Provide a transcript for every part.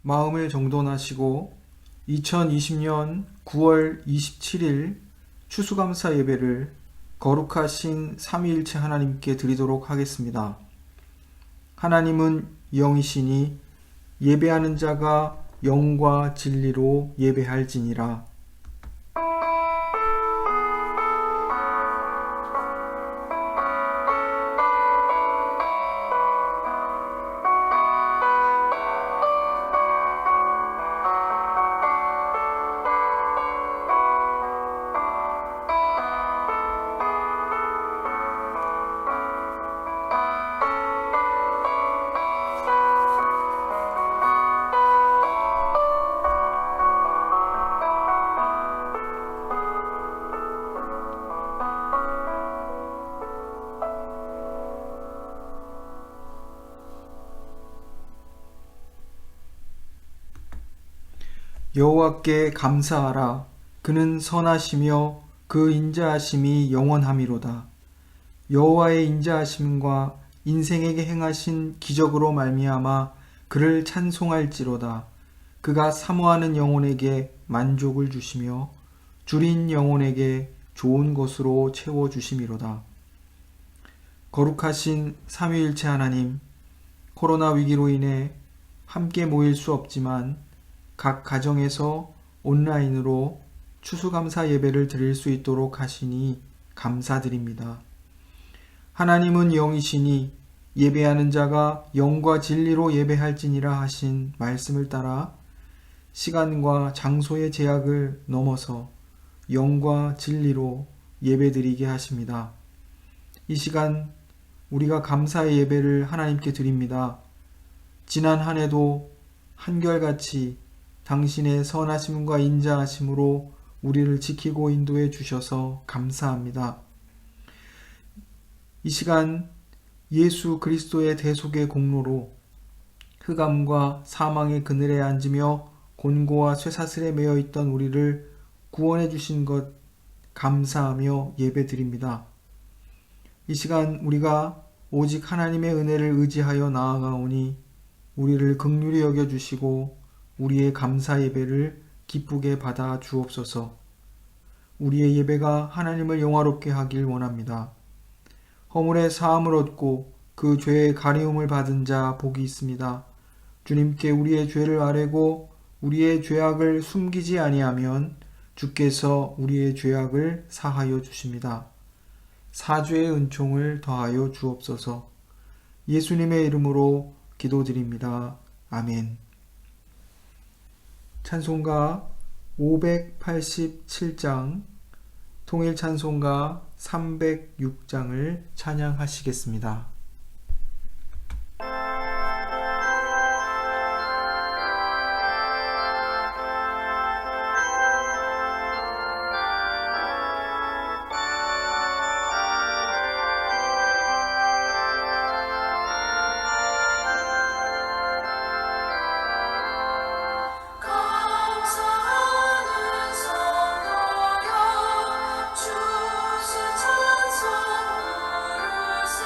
마음을 정돈하시고 2020년 9월 27일 추수감사 예배를 거룩하신 삼위일체 하나님께 드리도록 하겠습니다. 하나님은 영이시니 예배하는 자가 영과 진리로 예배할지니라. 여호와께 감사하라. 그는 선하시며 그 인자하심이 영원함이로다. 여호와의 인자하심과 인생에게 행하신 기적으로 말미암아 그를 찬송할지로다. 그가 사모하는 영혼에게 만족을 주시며 줄인 영혼에게 좋은 것으로 채워주심이로다. 거룩하신 삼위일체 하나님, 코로나 위기로 인해 함께 모일 수 없지만 각 가정에서 온라인으로 추수감사 예배를 드릴 수 있도록 하시니 감사드립니다. 하나님은 영이시니 예배하는 자가 영과 진리로 예배할지니라 하신 말씀을 따라 시간과 장소의 제약을 넘어서 영과 진리로 예배드리게 하십니다. 이 시간 우리가 감사의 예배를 하나님께 드립니다. 지난 한 해도 한결같이 당신의 선하심과 인자하심으로 우리를 지키고 인도해 주셔서 감사합니다. 이 시간 예수 그리스도의 대속의 공로로 흑암과 사망의 그늘에 앉으며 곤고와 쇠사슬에 매여 있던 우리를 구원해 주신 것 감사하며 예배드립니다. 이 시간 우리가 오직 하나님의 은혜를 의지하여 나아가오니 우리를 긍휼히 여겨 주시고 우리의 감사 예배를 기쁘게 받아 주옵소서. 우리의 예배가 하나님을 영화롭게 하길 원합니다. 허물의 사함을 얻고 그 죄의 가리움을 받은 자 복이 있습니다. 주님께 우리의 죄를 아뢰고 우리의 죄악을 숨기지 아니하면 주께서 우리의 죄악을 사하여 주십니다. 사죄의 은총을 더하여 주옵소서. 예수님의 이름으로 기도드립니다. 아멘. 찬송가 587장, 통일 찬송가 306장을 찬양하시겠습니다. 주스 찬송 부르세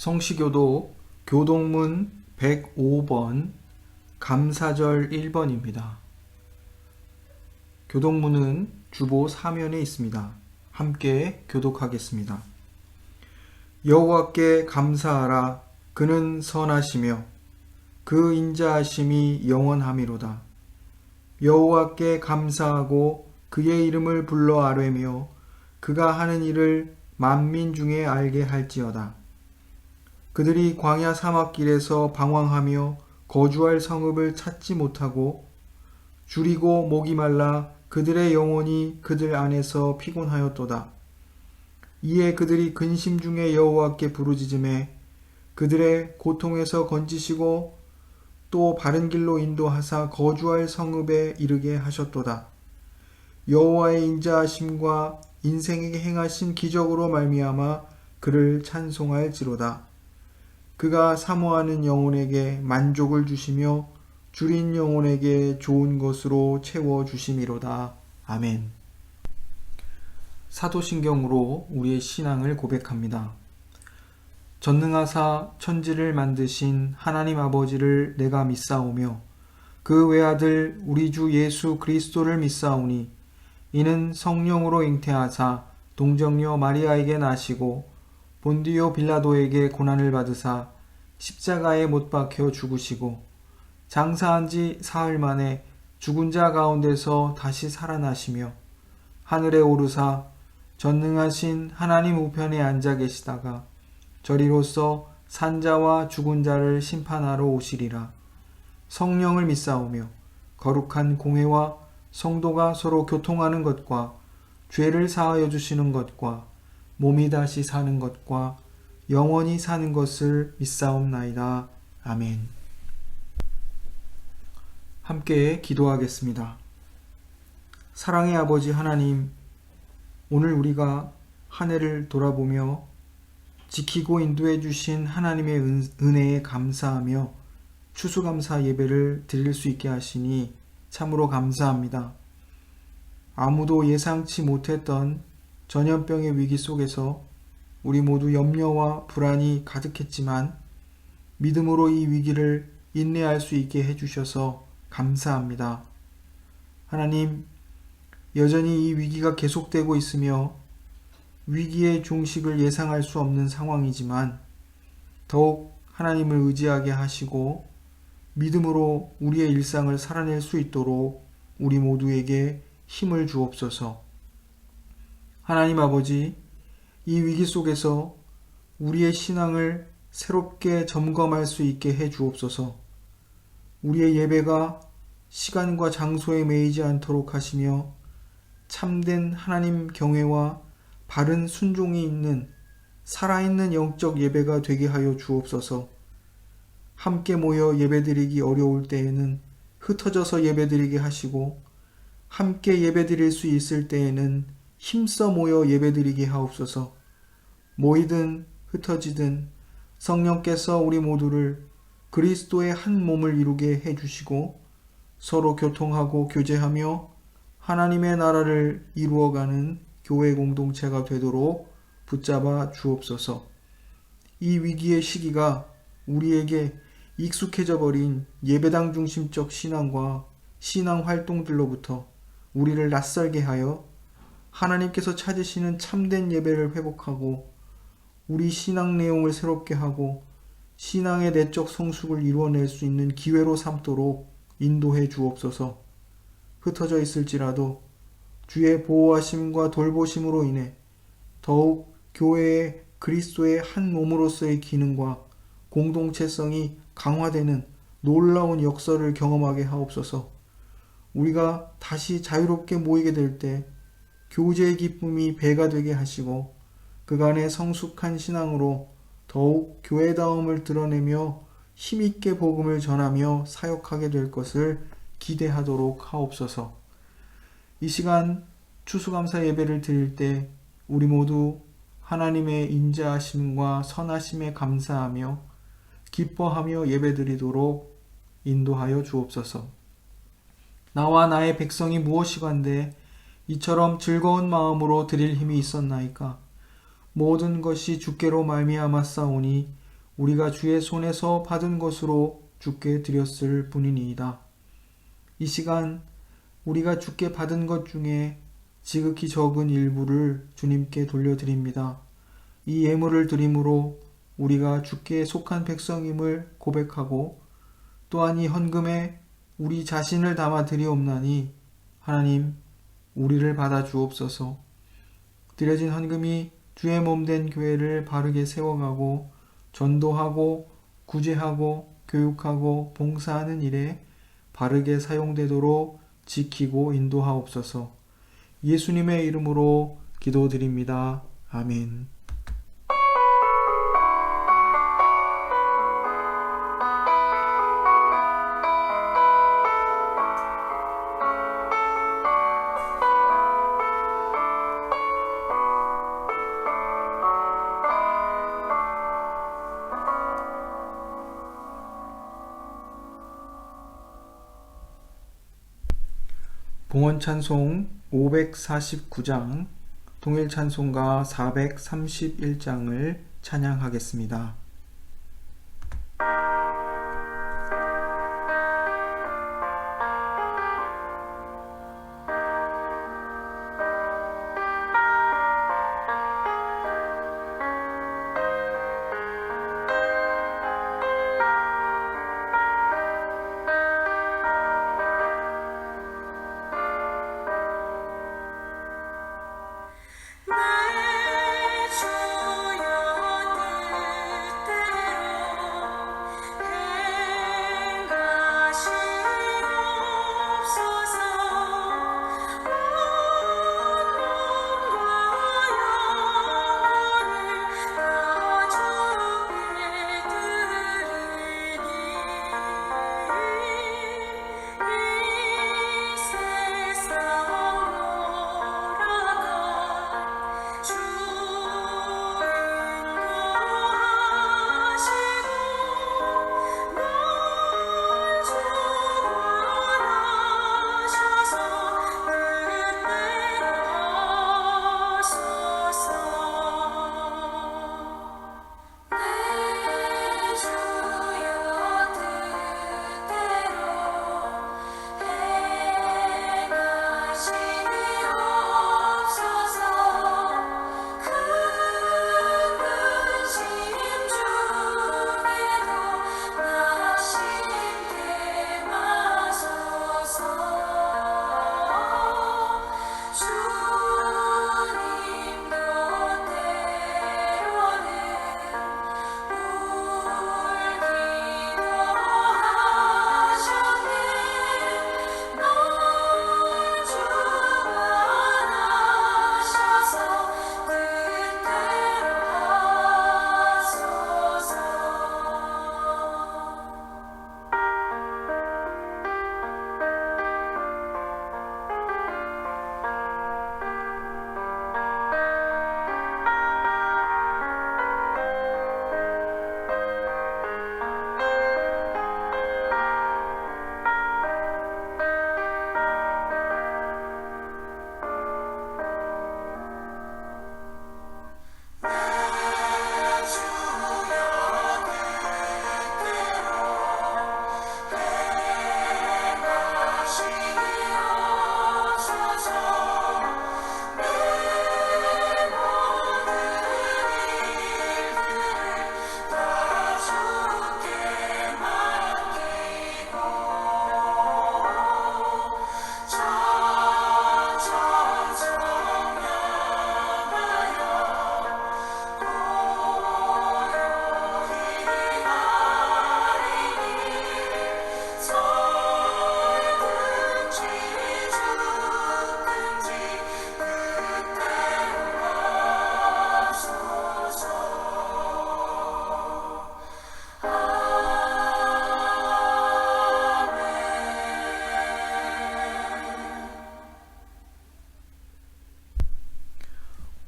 성시교도 교동문 105번 감사절 1번입니다. 교동문은 주보 사면에 있습니다. 함께 교독하겠습니다. 여호와께 감사하라. 그는 선하시며 그 인자하심이 영원하미로다. 여호와께 감사하고 그의 이름을 불러 아뢰며 그가 하는 일을 만민 중에 알게 할지어다. 그들이 광야 사막길에서 방황하며 거주할 성읍을 찾지 못하고 줄이고 목이 말라 그들의 영혼이 그들 안에서 피곤하였도다. 이에 그들이 근심 중에 여호와께 부르짖음에 그들의 고통에서 건지시고 또 바른 길로 인도하사 거주할 성읍에 이르게 하셨도다. 여호와의 인자하심과 인생에게 행하신 기적으로 말미암아 그를 찬송할지로다. 그가 사모하는 영혼에게 만족을 주시며 줄인 영혼에게 좋은 것으로 채워주심이로다. 아멘. 사도신경으로 우리의 신앙을 고백합니다. 전능하사 천지를 만드신 하나님 아버지를 내가 믿사오며 그 외아들 우리 주 예수 그리스도를 믿사오니 이는 성령으로 잉태하사 동정녀 마리아에게 나시고 본디오 빌라도에게 고난을 받으사 십자가에 못 박혀 죽으시고 장사한 지 사흘 만에 죽은 자 가운데서 다시 살아나시며 하늘에 오르사 전능하신 하나님 우편에 앉아 계시다가 저리로서 산자와 죽은 자를 심판하러 오시리라. 성령을 믿사오며 거룩한 공회와 성도가 서로 교통하는 것과 죄를 사하여 주시는 것과 몸이 다시 사는 것과 영원히 사는 것을 믿사옵나이다. 아멘. 함께 기도하겠습니다. 사랑의 아버지 하나님, 오늘 우리가 한 해를 돌아보며 지키고 인도해 주신 하나님의 은혜에 감사하며 추수감사 예배를 드릴 수 있게 하시니 참으로 감사합니다. 아무도 예상치 못했던 전염병의 위기 속에서 우리 모두 염려와 불안이 가득했지만 믿음으로 이 위기를 인내할 수 있게 해주셔서 감사합니다. 하나님, 여전히 이 위기가 계속되고 있으며 위기의 종식을 예상할 수 없는 상황이지만 더욱 하나님을 의지하게 하시고 믿음으로 우리의 일상을 살아낼 수 있도록 우리 모두에게 힘을 주옵소서. 하나님 아버지, 이 위기 속에서 우리의 신앙을 새롭게 점검할 수 있게 해 주옵소서. 우리의 예배가 시간과 장소에 매이지 않도록 하시며 참된 하나님 경외와 바른 순종이 있는 살아있는 영적 예배가 되게 하여 주옵소서. 함께 모여 예배드리기 어려울 때에는 흩어져서 예배드리게 하시고 함께 예배드릴 수 있을 때에는 힘써 모여 예배드리게 하옵소서. 모이든 흩어지든 성령께서 우리 모두를 그리스도의 한 몸을 이루게 해주시고 서로 교통하고 교제하며 하나님의 나라를 이루어가는 교회 공동체가 되도록 붙잡아 주옵소서. 이 위기의 시기가 우리에게 익숙해져 버린 예배당 중심적 신앙과 신앙 활동들로부터 우리를 낯설게 하여 하나님께서 찾으시는 참된 예배를 회복하고 우리 신앙 내용을 새롭게 하고 신앙의 내적 성숙을 이루어낼 수 있는 기회로 삼도록 인도해 주옵소서. 흩어져 있을지라도 주의 보호하심과 돌보심으로 인해 더욱 교회의 그리스도의 한 몸으로서의 기능과 공동체성이 강화되는 놀라운 역사를 경험하게 하옵소서. 우리가 다시 자유롭게 모이게 될 때 교제의 기쁨이 배가 되게 하시고 그간의 성숙한 신앙으로 더욱 교회다움을 드러내며 힘있게 복음을 전하며 사역하게 될 것을 기대하도록 하옵소서. 이 시간 추수감사 예배를 드릴 때 우리 모두 하나님의 인자하심과 선하심에 감사하며 기뻐하며 예배드리도록 인도하여 주옵소서. 나와 나의 백성이 무엇이간데 이처럼 즐거운 마음으로 드릴 힘이 있었나이까. 모든 것이 주께로 말미암았사오니 우리가 주의 손에서 받은 것으로 주께 드렸을 뿐이니이다. 이 시간 우리가 주께 받은 것 중에 지극히 적은 일부를 주님께 돌려드립니다. 이 예물을 드림으로 우리가 주께 속한 백성임을 고백하고 또한 이 헌금에 우리 자신을 담아 드리옵나니 하나님 우리를 받아 주옵소서. 드려진 헌금이 주의 몸된 교회를 바르게 세워가고 전도하고 구제하고 교육하고 봉사하는 일에 바르게 사용되도록 지키고 인도하옵소서. 예수님의 이름으로 기도드립니다. 아멘. 봉헌찬송 549장, 통일찬송가 431장을 찬양하겠습니다.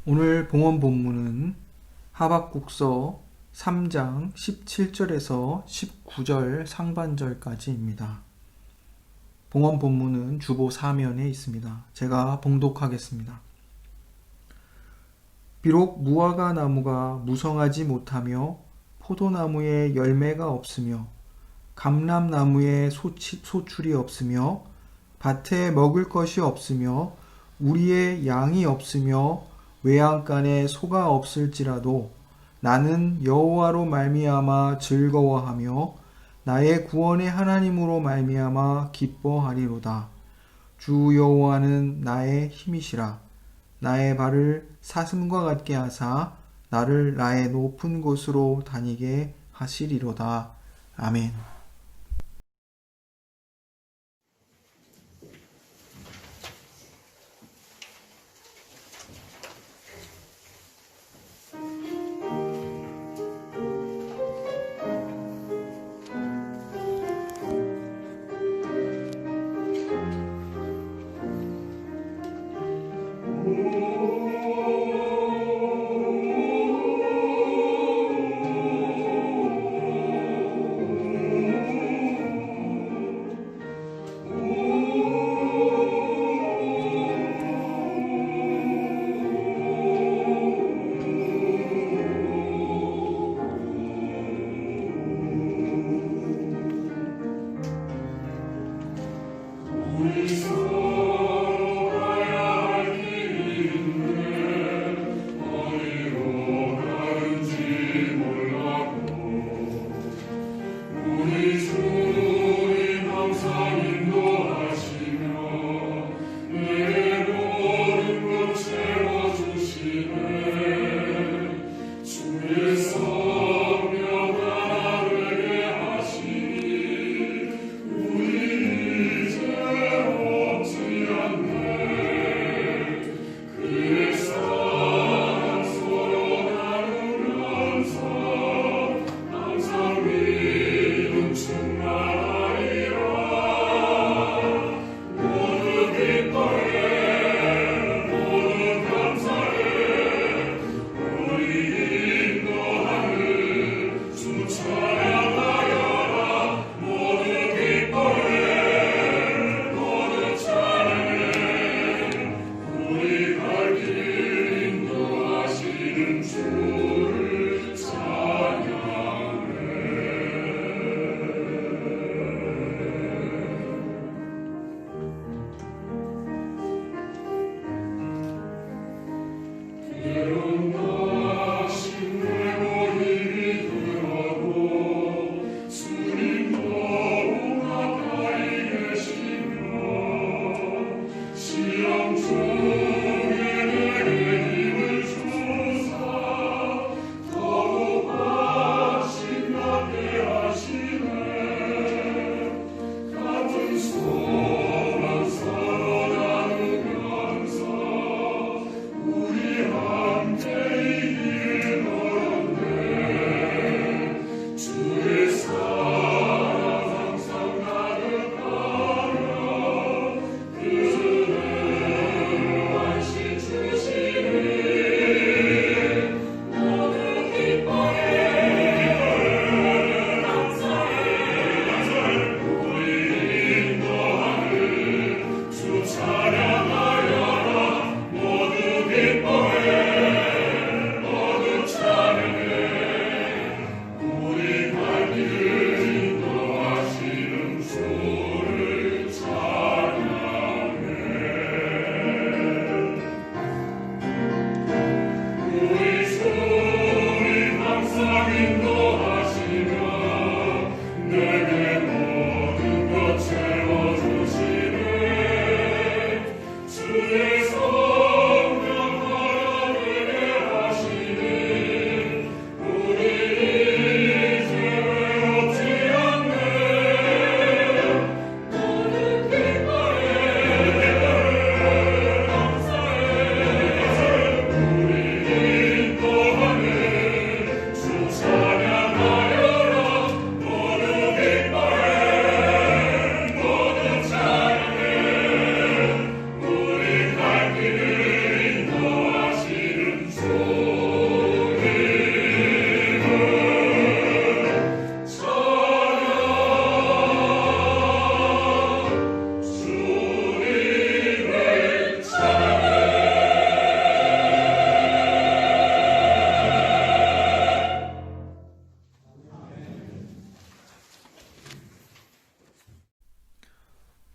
오늘 봉헌 본문은 하박국서 3장 17절에서 19절 상반절까지입니다. 봉헌 본문은 주보 사면에 있습니다. 제가 봉독하겠습니다. 비록 무화과 나무가 무성하지 못하며 포도나무에 열매가 없으며 감람나무에 소출이 없으며 밭에 먹을 것이 없으며 우리의 양이 없으며 외양간에 소가 없을지라도 나는 여호와로 말미암아 즐거워하며 나의 구원의 하나님으로 말미암아 기뻐하리로다. 주 여호와는 나의 힘이시라. 나의 발을 사슴과 같게 하사 나를 나의 높은 곳으로 다니게 하시리로다. 아멘.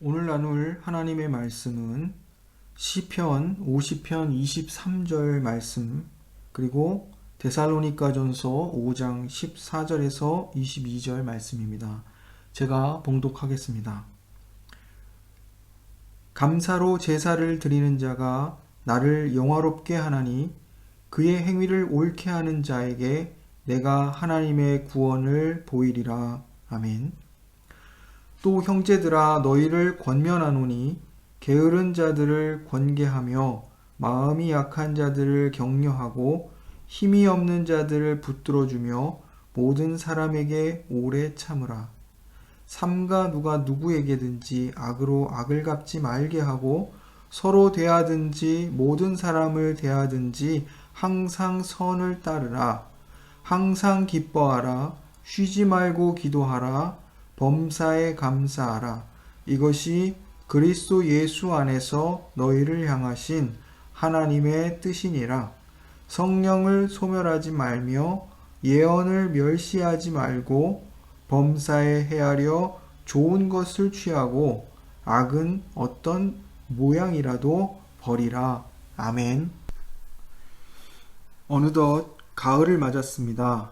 오늘 나눌 하나님의 말씀은 시편 50편 23절 말씀, 그리고 데살로니가전서 5장 14절에서 22절 말씀입니다. 제가 봉독하겠습니다. 감사로 제사를 드리는 자가 나를 영화롭게 하나니 그의 행위를 옳게 하는 자에게 내가 하나님의 구원을 보이리라. 아멘. 또 형제들아, 너희를 권면하노니 게으른 자들을 권계하며 마음이 약한 자들을 격려하고 힘이 없는 자들을 붙들어주며 모든 사람에게 오래 참으라. 삼가 누가 누구에게든지 악으로 악을 갚지 말게 하고 서로 대하든지 모든 사람을 대하든지 항상 선을 따르라. 항상 기뻐하라. 쉬지 말고 기도하라. 범사에 감사하라. 이것이 그리스도 예수 안에서 너희를 향하신 하나님의 뜻이니라. 성령을 소멸하지 말며 예언을 멸시하지 말고 범사에 헤아려 좋은 것을 취하고 악은 어떤 모양이라도 버리라. 아멘. 어느덧 가을을 맞았습니다.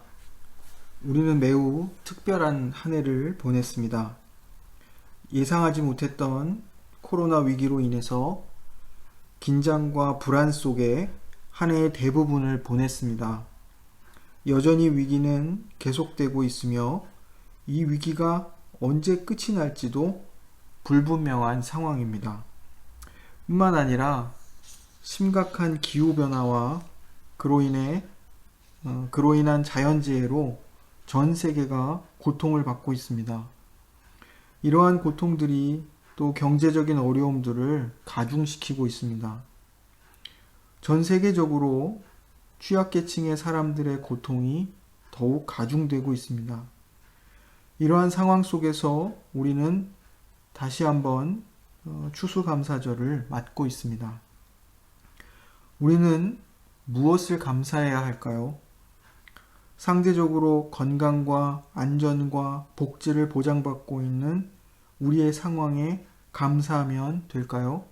우리는 매우 특별한 한 해를 보냈습니다. 예상하지 못했던 코로나 위기로 인해서 긴장과 불안 속에 한 해의 대부분을 보냈습니다. 여전히 위기는 계속되고 있으며 이 위기가 언제 끝이 날지도 불분명한 상황입니다. 뿐만 아니라 심각한 기후변화와 그로 인한 자연재해로 전 세계가 고통을 받고 있습니다. 이러한 고통들이 또 경제적인 어려움들을 가중시키고 있습니다. 전 세계적으로 취약계층의 사람들의 고통이 더욱 가중되고 있습니다. 이러한 상황 속에서 우리는 다시 한번 추수감사절을 맞고 있습니다. 우리는 무엇을 감사해야 할까요? 상대적으로 건강과 안전과 복지를 보장받고 있는 우리의 상황에 감사하면 될까요?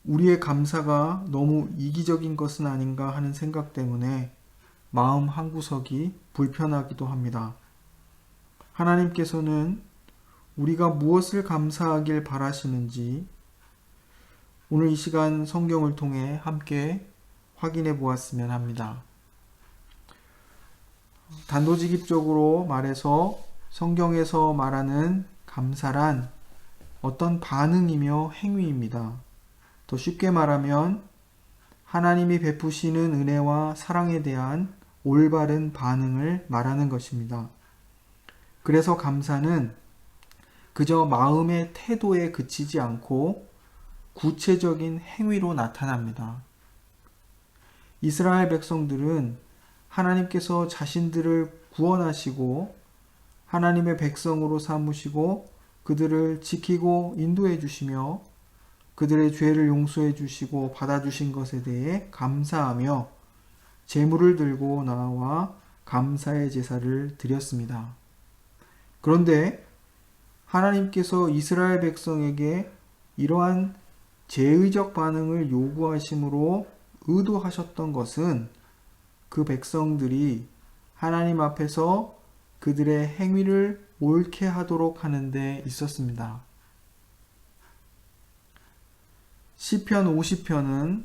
우리의 감사가 너무 이기적인 것은 아닌가 하는 생각 때문에 마음 한구석이 불편하기도 합니다. 하나님께서는 우리가 무엇을 감사하길 바라시는지 오늘 이 시간 성경을 통해 함께 확인해 보았으면 합니다. 단도직입적으로 말해서 성경에서 말하는 감사란 어떤 반응이며 행위입니다. 더 쉽게 말하면 하나님이 베푸시는 은혜와 사랑에 대한 올바른 반응을 말하는 것입니다. 그래서 감사는 그저 마음의 태도에 그치지 않고 구체적인 행위로 나타납니다. 이스라엘 백성들은 하나님께서 자신들을 구원하시고 하나님의 백성으로 삼으시고 그들을 지키고 인도해 주시며 그들의 죄를 용서해 주시고 받아주신 것에 대해 감사하며 제물을 들고 나와 감사의 제사를 드렸습니다. 그런데 하나님께서 이스라엘 백성에게 이러한 제의적 반응을 요구하심으로 의도하셨던 것은 그 백성들이 하나님 앞에서 그들의 행위를 옳게 하도록 하는 데 있었습니다. 시편 50편은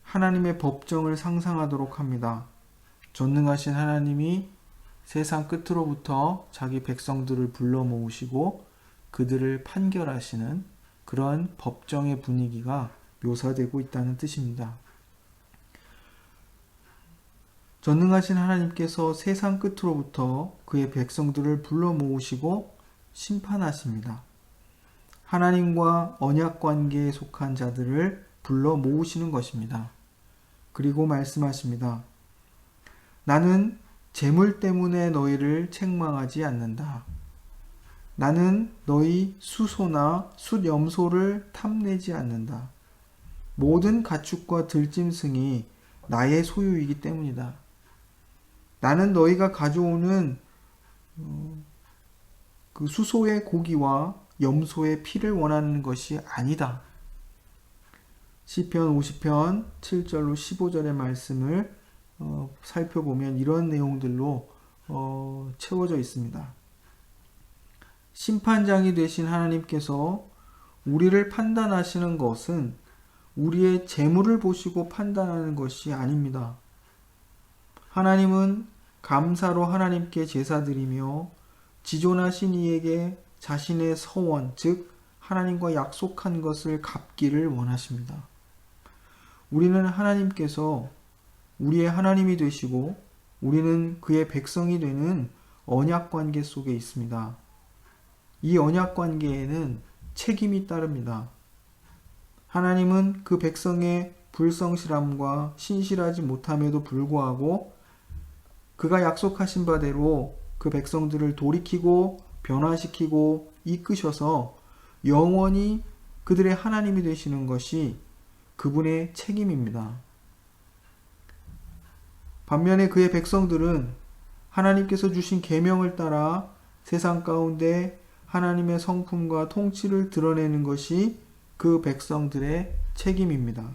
하나님의 법정을 상상하도록 합니다. 전능하신 하나님이 세상 끝으로부터 자기 백성들을 불러 모으시고 그들을 판결하시는 그러한 법정의 분위기가 묘사되고 있다는 뜻입니다. 전능하신 하나님께서 세상 끝으로부터 그의 백성들을 불러 모으시고 심판하십니다. 하나님과 언약 관계에 속한 자들을 불러 모으시는 것입니다. 그리고 말씀하십니다. 나는 재물 때문에 너희를 책망하지 않는다. 나는 너희 수소나 숫염소를 탐내지 않는다. 모든 가축과 들짐승이 나의 소유이기 때문이다. 나는 너희가 가져오는 그 수소의 고기와 염소의 피를 원하는 것이 아니다. 시편 50편 7절로 15절의 말씀을 살펴보면 이런 내용들로 채워져 있습니다. 심판장이 되신 하나님께서 우리를 판단하시는 것은 우리의 재물을 보시고 판단하는 것이 아닙니다. 하나님은 감사로 하나님께 제사드리며 지존하신 이에게 자신의 서원, 즉 하나님과 약속한 것을 갚기를 원하십니다. 우리는 하나님께서 우리의 하나님이 되시고 우리는 그의 백성이 되는 언약 관계 속에 있습니다. 이 언약 관계에는 책임이 따릅니다. 하나님은 그 백성의 불성실함과 신실하지 못함에도 불구하고 그가 약속하신 바대로 그 백성들을 돌이키고 변화시키고 이끄셔서 영원히 그들의 하나님이 되시는 것이 그분의 책임입니다. 반면에 그의 백성들은 하나님께서 주신 계명을 따라 세상 가운데 하나님의 성품과 통치를 드러내는 것이 그 백성들의 책임입니다.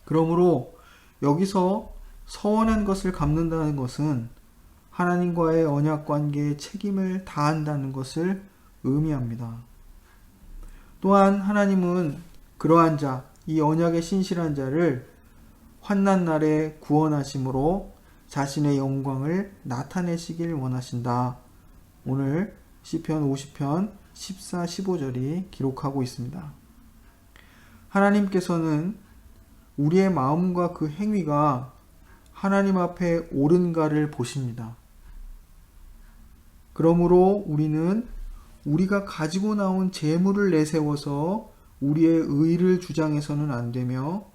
그러므로 여기서 서원한 것을 갚는다는 것은 하나님과의 언약 관계에 책임을 다한다는 것을 의미합니다. 또한 하나님은 그러한 자, 이 언약의 신실한 자를 환난 날에 구원하심으로 자신의 영광을 나타내시길 원하신다. 오늘 시편 50편 14, 15절이 기록하고 있습니다. 하나님께서는 우리의 마음과 그 행위가 하나님 앞에 옳은가를 보십니다. 그러므로 우리는 우리가 가지고 나온 재물을 내세워서 우리의 의를 주장해서는 안 되며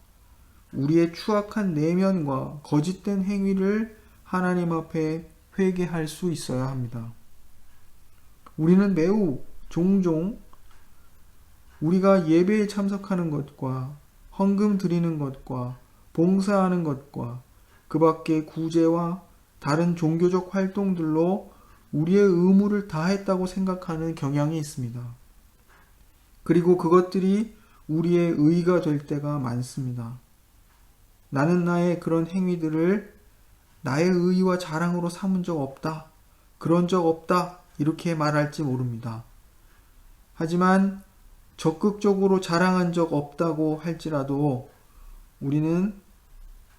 우리의 추악한 내면과 거짓된 행위를 하나님 앞에 회개할 수 있어야 합니다. 우리는 매우 종종 우리가 예배에 참석하는 것과 헌금 드리는 것과 봉사하는 것과 그 밖의 구제와 다른 종교적 활동들로 우리의 의무를 다했다고 생각하는 경향이 있습니다. 그리고 그것들이 우리의 의가 될 때가 많습니다. 나는 나의 그런 행위들을 나의 의와 자랑으로 삼은 적 없다. 그런 적 없다. 이렇게 말할지 모릅니다. 하지만 적극적으로 자랑한 적 없다고 할지라도 우리는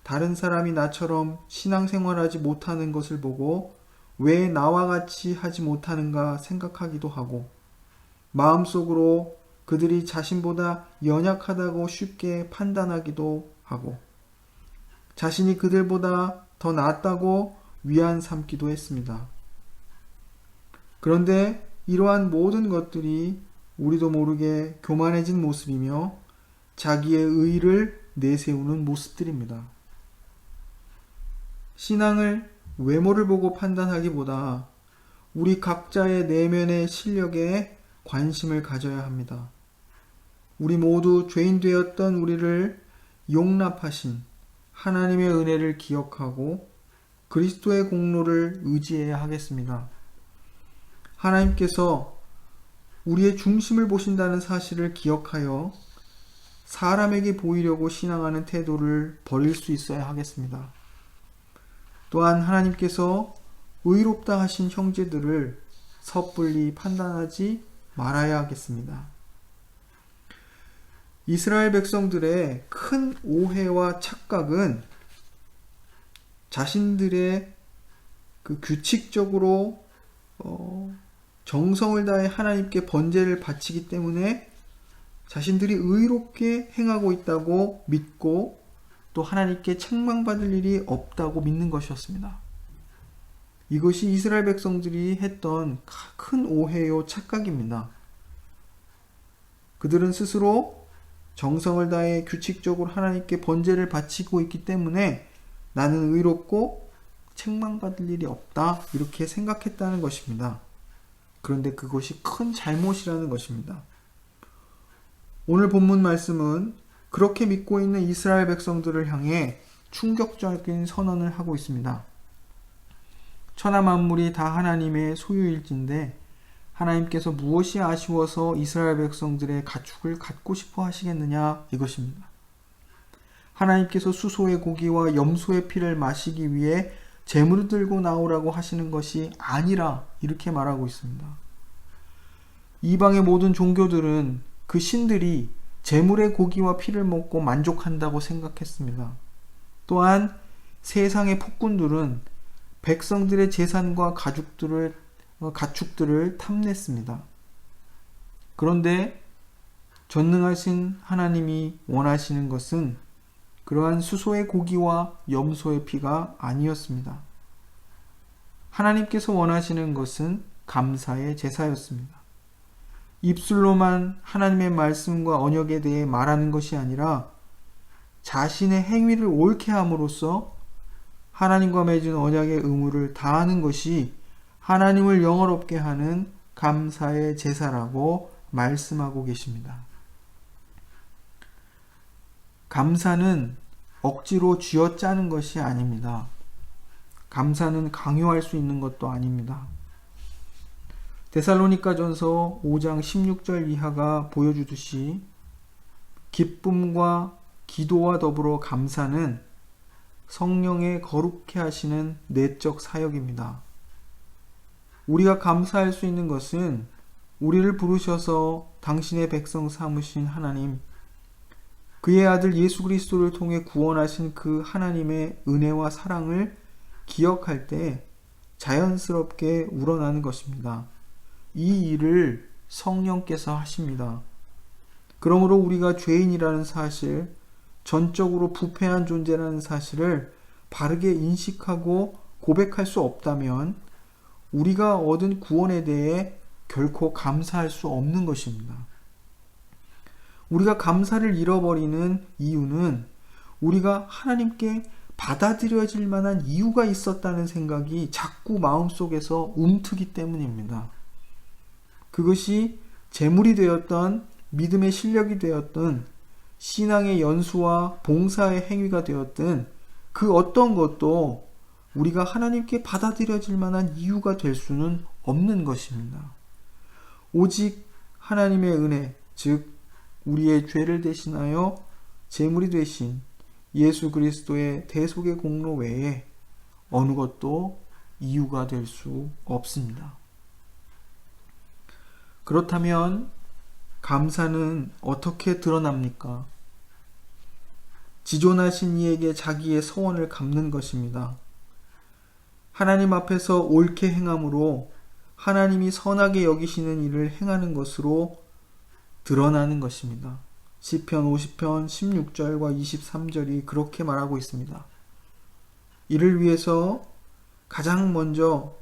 다른 사람이 나처럼 신앙생활하지 못하는 것을 보고 왜 나와 같이 하지 못하는가 생각하기도 하고 마음속으로 그들이 자신보다 연약하다고 쉽게 판단하기도 하고 자신이 그들보다 더 낫다고 위안 삼기도 했습니다. 그런데 이러한 모든 것들이 우리도 모르게 교만해진 모습이며 자기의 의의를 내세우는 모습들입니다. 신앙을 외모를 보고 판단하기보다 우리 각자의 내면의 실력에 관심을 가져야 합니다. 우리 모두 죄인 되었던 우리를 용납하신 하나님의 은혜를 기억하고 그리스도의 공로를 의지해야 하겠습니다. 하나님께서 우리의 중심을 보신다는 사실을 기억하여 사람에게 보이려고 신앙하는 태도를 버릴 수 있어야 하겠습니다. 또한 하나님께서 의롭다 하신 형제들을 섣불리 판단하지 말아야 하겠습니다. 이스라엘 백성들의 큰 오해와 착각은 자신들의 그 규칙적으로 정성을 다해 하나님께 번제를 바치기 때문에 자신들이 의롭게 행하고 있다고 믿고 또 하나님께 책망받을 일이 없다고 믿는 것이었습니다. 이것이 이스라엘 백성들이 했던 큰 오해요 착각입니다. 그들은 스스로 정성을 다해 규칙적으로 하나님께 번제를 바치고 있기 때문에 나는 의롭고 책망받을 일이 없다 이렇게 생각했다는 것입니다. 그런데 그것이 큰 잘못이라는 것입니다. 오늘 본문 말씀은 그렇게 믿고 있는 이스라엘 백성들을 향해 충격적인 선언을 하고 있습니다. 천하 만물이 다 하나님의 소유일진데 하나님께서 무엇이 아쉬워서 이스라엘 백성들의 가축을 갖고 싶어 하시겠느냐 이것입니다. 하나님께서 수소의 고기와 염소의 피를 마시기 위해 제물을 들고 나오라고 하시는 것이 아니라 이렇게 말하고 있습니다. 이방의 모든 종교들은 그 신들이 제물의 고기와 피를 먹고 만족한다고 생각했습니다. 또한 세상의 폭군들은 백성들의 재산과 가축들을 탐냈습니다. 그런데 전능하신 하나님이 원하시는 것은 그러한 수소의 고기와 염소의 피가 아니었습니다. 하나님께서 원하시는 것은 감사의 제사였습니다. 입술로만 하나님의 말씀과 언약에 대해 말하는 것이 아니라 자신의 행위를 옳게 함으로써 하나님과 맺은 언약의 의무를 다하는 것이 하나님을 영화롭게 하는 감사의 제사라고 말씀하고 계십니다. 감사는 억지로 쥐어짜는 것이 아닙니다. 감사는 강요할 수 있는 것도 아닙니다. 데살로니가전서 5장 16절 이하가 보여주듯이 기쁨과 기도와 더불어 감사는 성령의 거룩해 하시는 내적 사역입니다. 우리가 감사할 수 있는 것은 우리를 부르셔서 당신의 백성 삼으신 하나님, 그의 아들 예수 그리스도를 통해 구원하신 그 하나님의 은혜와 사랑을 기억할 때 자연스럽게 우러나는 것입니다. 이 일을 성령께서 하십니다. 그러므로 우리가 죄인이라는 사실, 전적으로 부패한 존재라는 사실을 바르게 인식하고 고백할 수 없다면 우리가 얻은 구원에 대해 결코 감사할 수 없는 것입니다. 우리가 감사를 잃어버리는 이유는 우리가 하나님께 받아들여질 만한 이유가 있었다는 생각이 자꾸 마음속에서 움트기 때문입니다. 그것이 재물이 되었던, 믿음의 실력이 되었던, 신앙의 연수와 봉사의 행위가 되었든 그 어떤 것도 우리가 하나님께 받아들여질 만한 이유가 될 수는 없는 것입니다. 오직 하나님의 은혜, 즉 우리의 죄를 대신하여 제물이 되신 예수 그리스도의 대속의 공로 외에 어느 것도 이유가 될 수 없습니다. 그렇다면 감사는 어떻게 드러납니까? 지존하신 이에게 자기의 서원을 갚는 것입니다. 하나님 앞에서 옳게 행함으로 하나님이 선하게 여기시는 일을 행하는 것으로 드러나는 것입니다. 시편 50편 16절과 23절이 그렇게 말하고 있습니다. 이를 위해서 가장 먼저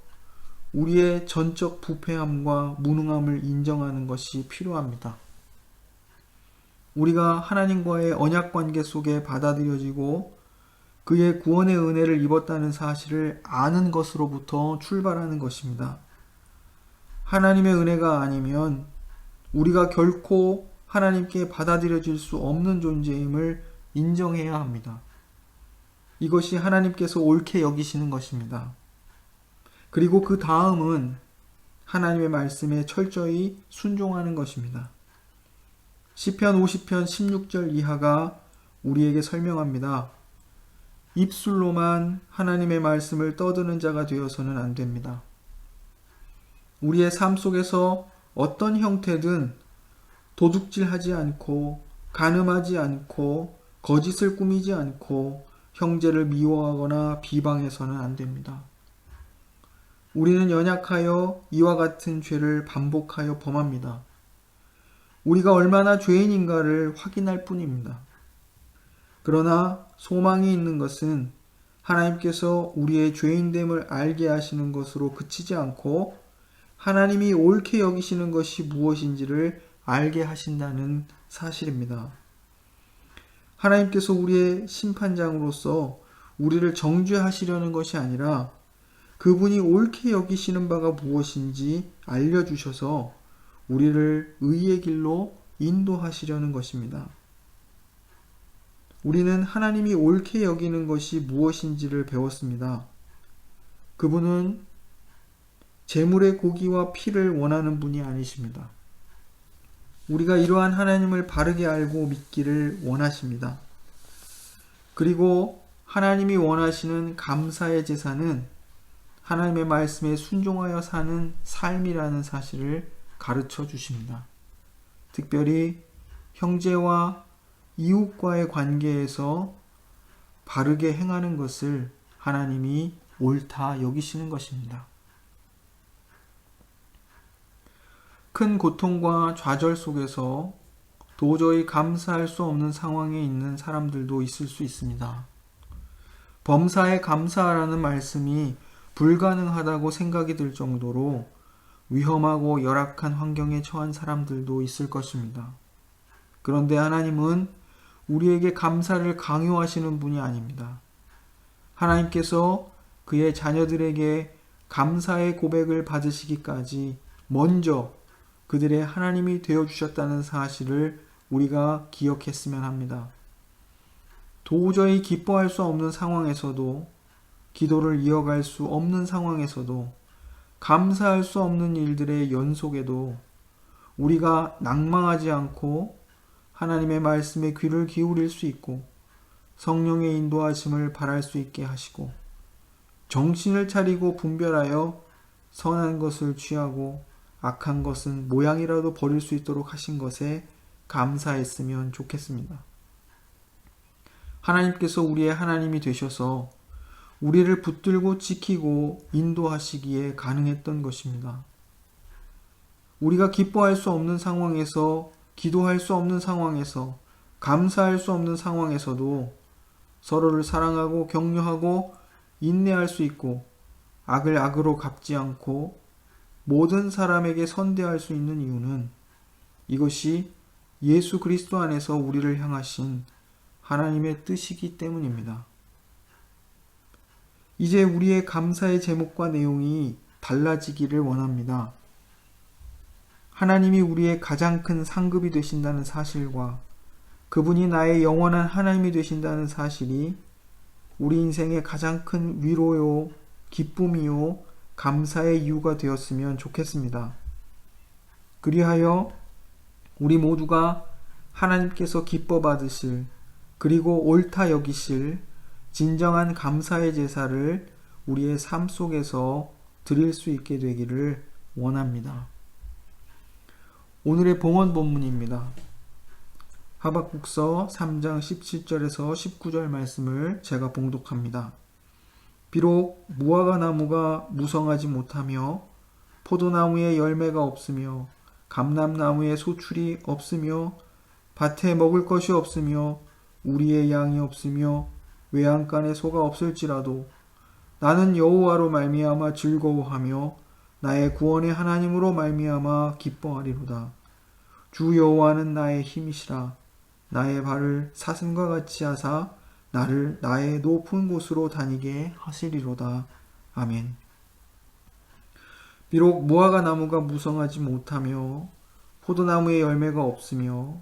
우리의 전적 부패함과 무능함을 인정하는 것이 필요합니다. 우리가 하나님과의 언약관계 속에 받아들여지고 그의 구원의 은혜를 입었다는 사실을 아는 것으로부터 출발하는 것입니다. 하나님의 은혜가 아니면 우리가 결코 하나님께 받아들여질 수 없는 존재임을 인정해야 합니다. 이것이 하나님께서 옳게 여기시는 것입니다. 그리고 그 다음은 하나님의 말씀에 철저히 순종하는 것입니다. 시편 50편 16절 이하가 우리에게 설명합니다. 입술로만 하나님의 말씀을 떠드는 자가 되어서는 안 됩니다. 우리의 삶 속에서 어떤 형태든 도둑질하지 않고 간음하지 않고 거짓을 꾸미지 않고 형제를 미워하거나 비방해서는 안 됩니다. 우리는 연약하여 이와 같은 죄를 반복하여 범합니다. 우리가 얼마나 죄인인가를 확인할 뿐입니다. 그러나 소망이 있는 것은 하나님께서 우리의 죄인됨을 알게 하시는 것으로 그치지 않고 하나님이 옳게 여기시는 것이 무엇인지를 알게 하신다는 사실입니다. 하나님께서 우리의 심판장으로서 우리를 정죄하시려는 것이 아니라 그분이 옳게 여기시는 바가 무엇인지 알려주셔서 우리를 의의 길로 인도하시려는 것입니다. 우리는 하나님이 옳게 여기는 것이 무엇인지를 배웠습니다. 그분은 제물의 고기와 피를 원하는 분이 아니십니다. 우리가 이러한 하나님을 바르게 알고 믿기를 원하십니다. 그리고 하나님이 원하시는 감사의 제사는 하나님의 말씀에 순종하여 사는 삶이라는 사실을 가르쳐 주십니다. 특별히 형제와 이웃과의 관계에서 바르게 행하는 것을 하나님이 옳다 여기시는 것입니다. 큰 고통과 좌절 속에서 도저히 감사할 수 없는 상황에 있는 사람들도 있을 수 있습니다. 범사에 감사하라는 말씀이 불가능하다고 생각이 들 정도로 위험하고 열악한 환경에 처한 사람들도 있을 것입니다. 그런데 하나님은 우리에게 감사를 강요하시는 분이 아닙니다. 하나님께서 그의 자녀들에게 감사의 고백을 받으시기까지 먼저 그들의 하나님이 되어주셨다는 사실을 우리가 기억했으면 합니다. 도저히 기뻐할 수 없는 상황에서도, 기도를 이어갈 수 없는 상황에서도, 감사할 수 없는 일들의 연속에도 우리가 낭망하지 않고 하나님의 말씀에 귀를 기울일 수 있고 성령의 인도하심을 바랄 수 있게 하시고 정신을 차리고 분별하여 선한 것을 취하고 악한 것은 모양이라도 버릴 수 있도록 하신 것에 감사했으면 좋겠습니다. 하나님께서 우리의 하나님이 되셔서 우리를 붙들고 지키고 인도하시기에 가능했던 것입니다. 우리가 기뻐할 수 없는 상황에서, 기도할 수 없는 상황에서, 감사할 수 없는 상황에서도 서로를 사랑하고 격려하고 인내할 수 있고 악을 악으로 갚지 않고 모든 사람에게 선대할 수 있는 이유는 이것이 예수 그리스도 안에서 우리를 향하신 하나님의 뜻이기 때문입니다. 이제 우리의 감사의 제목과 내용이 달라지기를 원합니다. 하나님이 우리의 가장 큰 상급이 되신다는 사실과 그분이 나의 영원한 하나님이 되신다는 사실이 우리 인생의 가장 큰 위로요, 기쁨이요, 감사의 이유가 되었으면 좋겠습니다. 그리하여 우리 모두가 하나님께서 기뻐 받으실 그리고 옳다 여기실 진정한 감사의 제사를 우리의 삶 속에서 드릴 수 있게 되기를 원합니다. 오늘의 봉헌 본문입니다. 하박국서 3장 17절에서 19절 말씀을 제가 봉독합니다. 비록 무화과 나무가 무성하지 못하며 포도나무에 열매가 없으며 감람나무에 소출이 없으며 밭에 먹을 것이 없으며 우리의 양이 없으며 외양간에 소가 없을지라도 나는 여호와로 말미암아 즐거워하며 나의 구원의 하나님으로 말미암아 기뻐하리로다. 주 여호와는 나의 힘이시라. 나의 발을 사슴과 같이 하사 나를 나의 높은 곳으로 다니게 하시리로다. 아멘. 비록 무화과 나무가 무성하지 못하며 포도나무에 열매가 없으며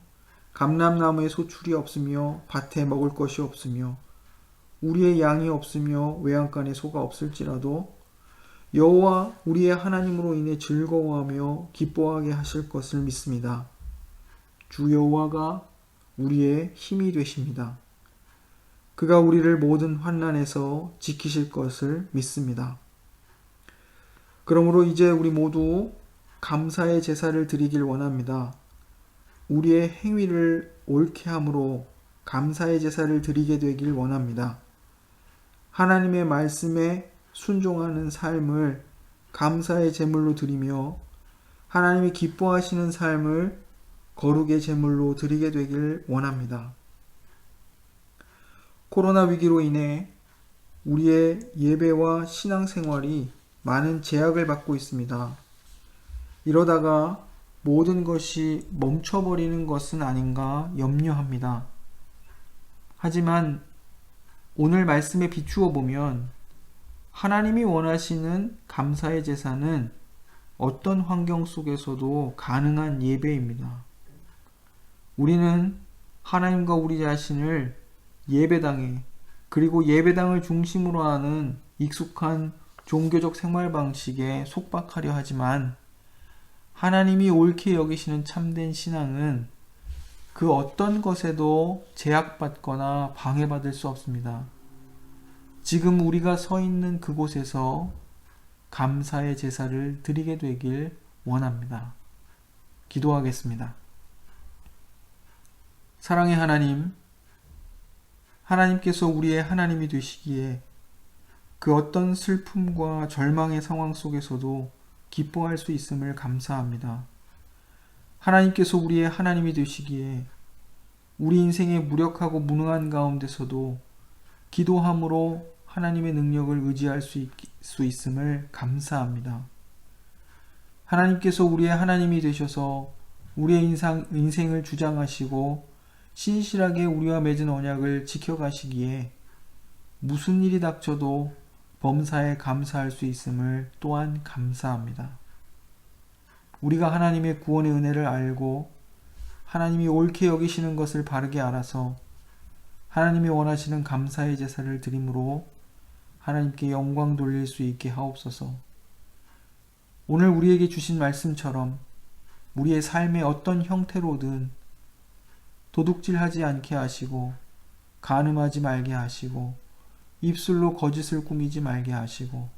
감람나무에 소출이 없으며 밭에 먹을 것이 없으며 우리의 양이 없으며 외양간에 소가 없을지라도 여호와 우리의 하나님으로 인해 즐거워하며 기뻐하게 하실 것을 믿습니다. 주 여호와가 우리의 힘이 되십니다. 그가 우리를 모든 환난에서 지키실 것을 믿습니다. 그러므로 이제 우리 모두 감사의 제사를 드리길 원합니다. 우리의 행위를 옳게 함으로 감사의 제사를 드리게 되길 원합니다. 하나님의 말씀에 순종하는 삶을 감사의 제물로 드리며 하나님이 기뻐하시는 삶을 거룩의 제물로 드리게 되길 원합니다. 코로나 위기로 인해 우리의 예배와 신앙생활이 많은 제약을 받고 있습니다. 이러다가 모든 것이 멈춰버리는 것은 아닌가 염려합니다. 하지만 오늘 말씀에 비추어 보면 하나님이 원하시는 감사의 제사는 어떤 환경 속에서도 가능한 예배입니다. 우리는 하나님과 우리 자신을 예배당에 그리고 예배당을 중심으로 하는 익숙한 종교적 생활 방식에 속박하려 하지만 하나님이 옳게 여기시는 참된 신앙은 그 어떤 것에도 제약받거나 방해받을 수 없습니다. 지금 우리가 서 있는 그곳에서 감사의 제사를 드리게 되길 원합니다. 기도하겠습니다. 사랑의 하나님, 하나님께서 우리의 하나님이 되시기에 그 어떤 슬픔과 절망의 상황 속에서도 기뻐할 수 있음을 감사합니다. 하나님께서 우리의 하나님이 되시기에 우리 인생의 무력하고 무능한 가운데서도 기도함으로 하나님의 능력을 의지할 수 있음을 감사합니다. 하나님께서 우리의 하나님이 되셔서 우리의 인생을 주장하시고 신실하게 우리와 맺은 언약을 지켜가시기에 무슨 일이 닥쳐도 범사에 감사할 수 있음을 또한 감사합니다. 우리가 하나님의 구원의 은혜를 알고 하나님이 옳게 여기시는 것을 바르게 알아서 하나님이 원하시는 감사의 제사를 드림으로 하나님께 영광 돌릴 수 있게 하옵소서. 오늘 우리에게 주신 말씀처럼 우리의 삶의 어떤 형태로든 도둑질하지 않게 하시고 간음하지 말게 하시고 입술로 거짓을 꾸미지 말게 하시고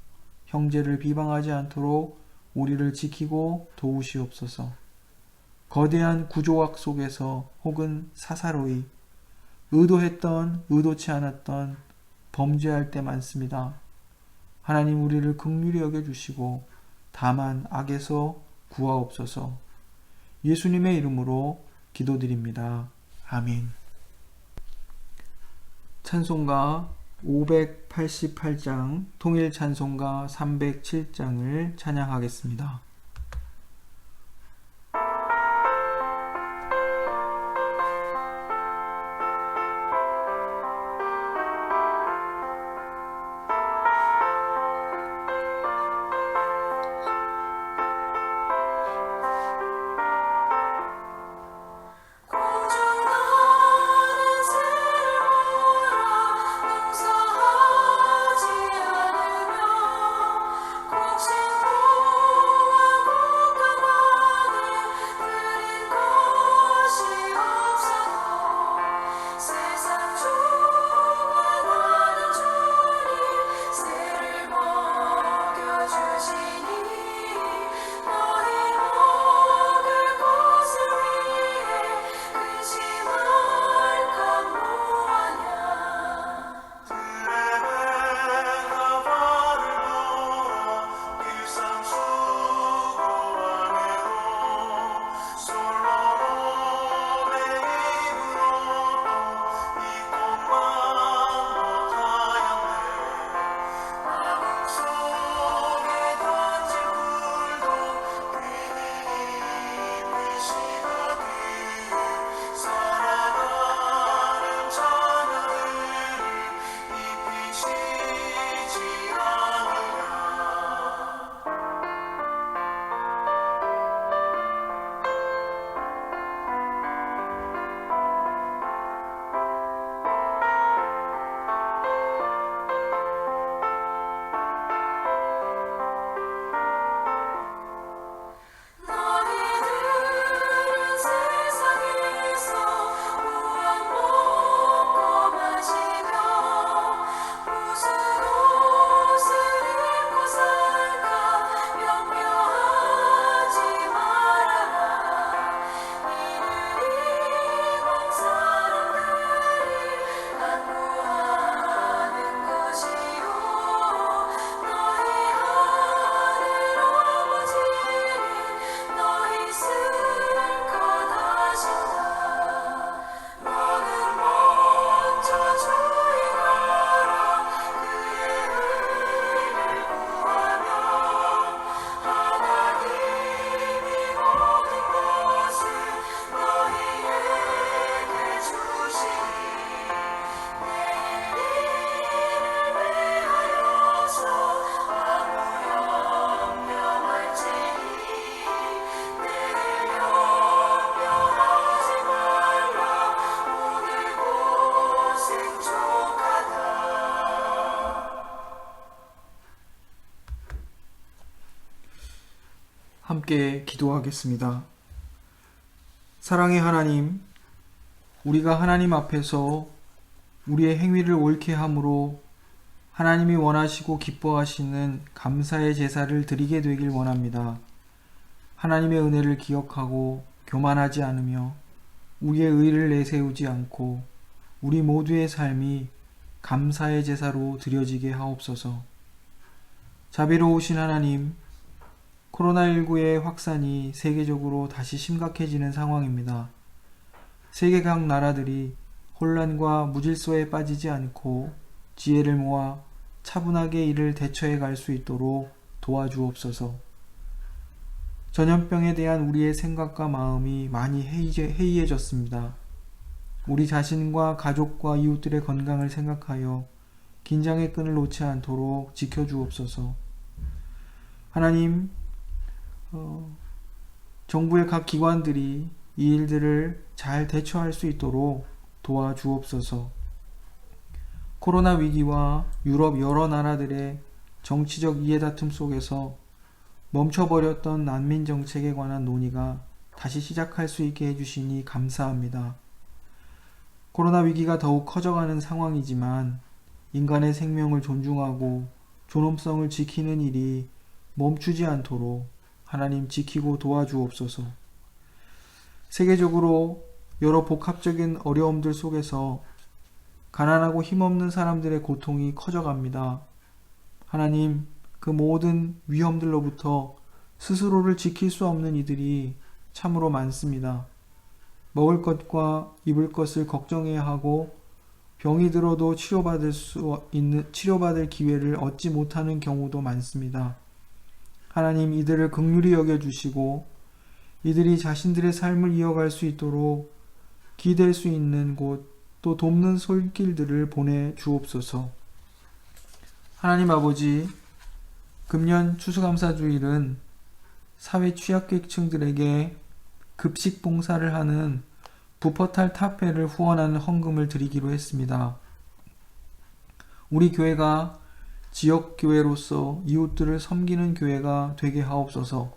형제를 비방하지 않도록 우리를 지키고 도우시옵소서. 거대한 구조학 속에서 혹은 사사로이 의도했던 의도치 않았던 범죄할 때 많습니다. 하나님 우리를 긍휼히 여겨주시고 다만 악에서 구하옵소서. 예수님의 이름으로 기도드립니다. 아멘. 찬송가 588장 통일 찬송가 307장을 찬양하겠습니다. 용서하지 않으며 혹시 함께 기도하겠습니다. 사랑의 하나님, 우리가 하나님 앞에서 우리의 행위를 옳게 함으로 하나님이 원하시고 기뻐하시는 감사의 제사를 드리게 되길 원합니다. 하나님의 은혜를 기억하고 교만하지 않으며 우리의 의를 내세우지 않고 우리 모두의 삶이 감사의 제사로 드려지게 하옵소서. 자비로우신 하나님, 코로나19의 확산이 세계적으로 다시 심각해지는 상황입니다. 세계 각 나라들이 혼란과 무질서에 빠지지 않고 지혜를 모아 차분하게 이를 대처해 갈 수 있도록 도와주옵소서. 전염병에 대한 우리의 생각과 마음이 많이 해이해졌습니다. 우리 자신과 가족과 이웃들의 건강을 생각하여 긴장의 끈을 놓지 않도록 지켜주옵소서. 하나님, 정부의 각 기관들이 이 일들을 잘 대처할 수 있도록 도와주옵소서. 코로나 위기와 유럽 여러 나라들의 정치적 이해다툼 속에서 멈춰버렸던 난민 정책에 관한 논의가 다시 시작할 수 있게 해주시니 감사합니다. 코로나 위기가 더욱 커져가는 상황이지만 인간의 생명을 존중하고 존엄성을 지키는 일이 멈추지 않도록 하나님 지키고 도와주옵소서. 세계적으로 여러 복합적인 어려움들 속에서 가난하고 힘없는 사람들의 고통이 커져갑니다. 하나님, 그 모든 위험들로부터 스스로를 지킬 수 없는 이들이 참으로 많습니다. 먹을 것과 입을 것을 걱정해야 하고 병이 들어도 치료받을 기회를 얻지 못하는 경우도 많습니다. 하나님, 이들을 긍휼히 여겨주시고 이들이 자신들의 삶을 이어갈 수 있도록 기댈 수 있는 곳, 또 돕는 손길들을 보내주옵소서. 하나님 아버지, 금년 추수감사주일은 사회 취약계층들에게 급식 봉사를 하는 부퍼탈 타페를 후원하는 헌금을 드리기로 했습니다. 우리 교회가 지역교회로서 이웃들을 섬기는 교회가 되게 하옵소서.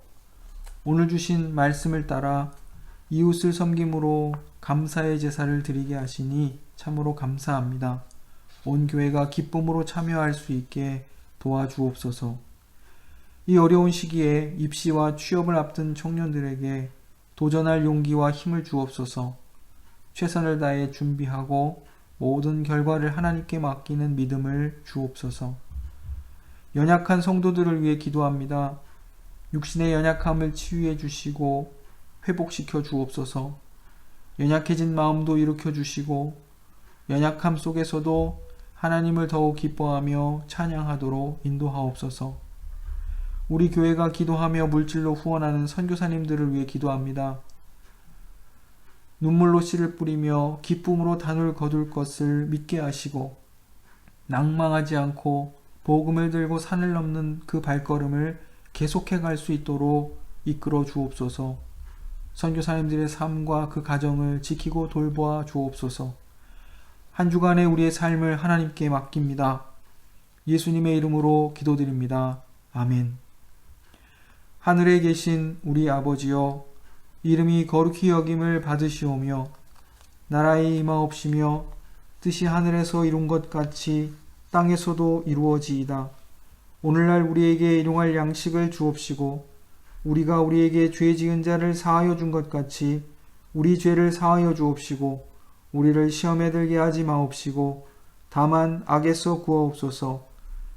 오늘 주신 말씀을 따라 이웃을 섬김으로 감사의 제사를 드리게 하시니 참으로 감사합니다. 온 교회가 기쁨으로 참여할 수 있게 도와주옵소서. 이 어려운 시기에 입시와 취업을 앞둔 청년들에게 도전할 용기와 힘을 주옵소서. 최선을 다해 준비하고 모든 결과를 하나님께 맡기는 믿음을 주옵소서. 연약한 성도들을 위해 기도합니다. 육신의 연약함을 치유해 주시고 회복시켜 주옵소서. 연약해진 마음도 일으켜 주시고 연약함 속에서도 하나님을 더욱 기뻐하며 찬양하도록 인도하옵소서. 우리 교회가 기도하며 물질로 후원하는 선교사님들을 위해 기도합니다. 눈물로 씨를 뿌리며 기쁨으로 단을 거둘 것을 믿게 하시고 낭망하지 않고 복음을 들고 산을 넘는 그 발걸음을 계속해 갈 수 있도록 이끌어 주옵소서. 선교사님들의 삶과 그 가정을 지키고 돌보아 주옵소서. 한 주간의 우리의 삶을 하나님께 맡깁니다. 예수님의 이름으로 기도드립니다. 아멘. 하늘에 계신 우리 아버지여, 이름이 거룩히 여김을 받으시오며 나라의 임하옵시며 뜻이 하늘에서 이룬 것 같이 땅에서도 이루어지이다. 오늘날 우리에게 일용할 양식을 주옵시고 우리가 우리에게 죄 지은 자를 사하여 준 것 같이 우리 죄를 사하여 주옵시고 우리를 시험에 들게 하지 마옵시고 다만 악에서 구하옵소서.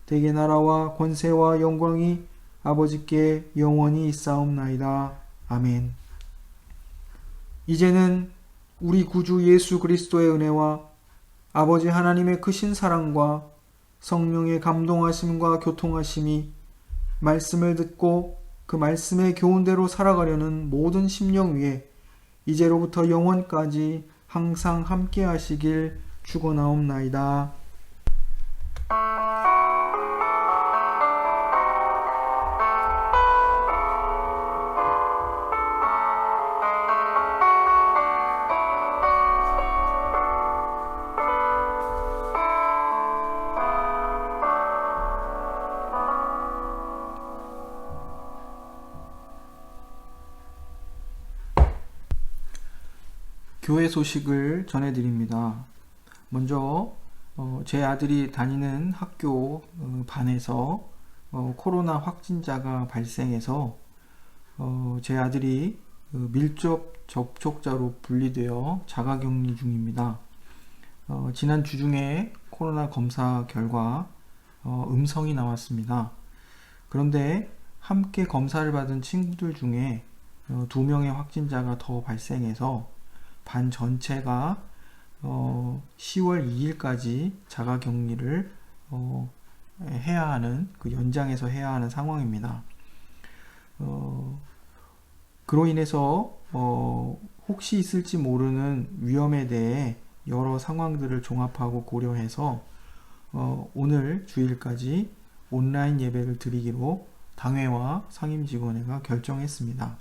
대개 나라와 권세와 영광이 아버지께 영원히 있사옵나이다. 아멘. 이제는 우리 구주 예수 그리스도의 은혜와 아버지 하나님의 크신 사랑과 성령의 감동하심과 교통하심이 말씀을 듣고 그 말씀의 교훈대로 살아가려는 모든 심령 위에 이제로부터 영원까지 항상 함께 하시길 축원하옵나이다. 교회 소식을 전해드립니다. 먼저 제 아들이 다니는 학교 반에서 코로나 확진자가 발생해서 제 아들이 밀접 접촉자로 분리되어 자가격리 중입니다. 지난 주중에 코로나 검사 결과 음성이 나왔습니다. 그런데 함께 검사를 받은 친구들 중에 2명의 확진자가 더 발생해서 반 전체가 10월 2일까지 자가격리를 해야 하는, 연장해서 해야 하는 상황입니다. 그로 인해서 혹시 있을지 모르는 위험에 대해 여러 상황들을 종합하고 고려해서 오늘 주일까지 온라인 예배를 드리기로 당회와 상임직원회가 결정했습니다.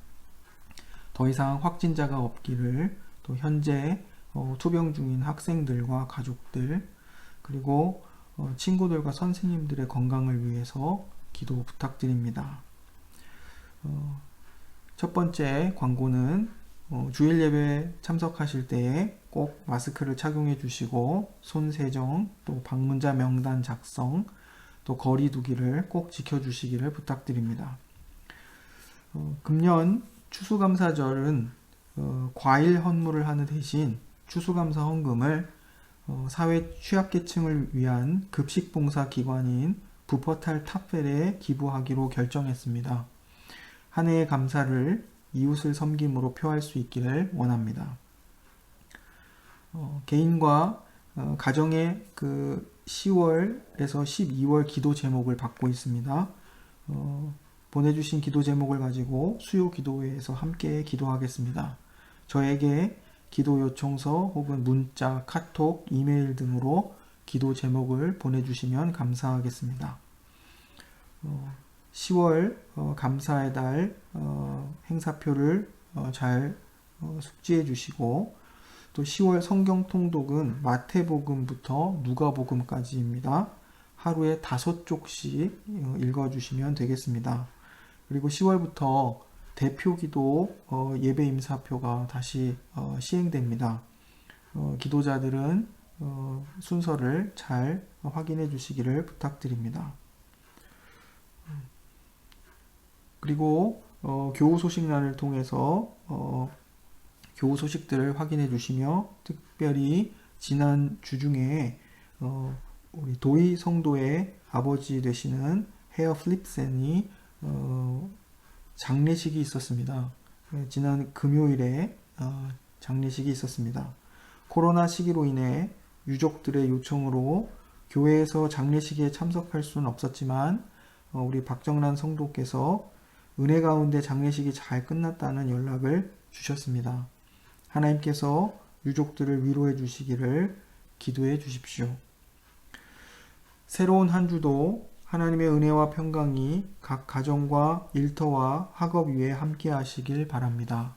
더 이상 확진자가 없기를, 또 현재 투병 중인 학생들과 가족들, 그리고 친구들과 선생님들의 건강을 위해서 기도 부탁드립니다. 첫 번째 광고는 주일 예배 참석하실 때에 꼭 마스크를 착용해 주시고 손 세정, 또 방문자 명단 작성, 또 거리 두기를 꼭 지켜주시기를 부탁드립니다. 금년 추수감사절은 과일 헌물을 하는 대신 추수감사 헌금을 사회 취약계층을 위한 급식봉사기관인 부퍼탈 탑펠에 기부하기로 결정했습니다. 한 해의 감사를 이웃을 섬김으로 표할 수 있기를 원합니다. 개인과 가정의 10월에서 12월 기도 제목을 받고 있습니다. 보내주신 기도 제목을 가지고 수요 기도회에서 함께 기도하겠습니다. 저에게 기도 요청서 혹은 문자, 카톡, 이메일 등으로 기도 제목을 보내주시면 감사하겠습니다. 10월 감사의 달 행사표를 잘 숙지해 주시고, 또 10월 성경 통독은 마태복음부터 누가복음까지입니다. 하루에 5쪽씩 읽어주시면 되겠습니다. 그리고 10월부터 대표기도 예배 임사표가 다시 시행됩니다. 기도자들은 순서를 잘 확인해 주시기를 부탁드립니다. 그리고 교우 소식란을 통해서 교우 소식들을 확인해 주시며, 특별히 지난 주중에 우리 도희 성도의 아버지 되시는 헤어 플립센이 장례식이 있었습니다. 지난 금요일에 장례식이 있었습니다. 코로나 시기로 인해 유족들의 요청으로 교회에서 장례식에 참석할 수는 없었지만 우리 박정란 성도께서 은혜 가운데 장례식이 잘 끝났다는 연락을 주셨습니다. 하나님께서 유족들을 위로해 주시기를 기도해 주십시오. 새로운 한 주도 하나님의 은혜와 평강이 각 가정과 일터와 학업 위에 함께 하시길 바랍니다.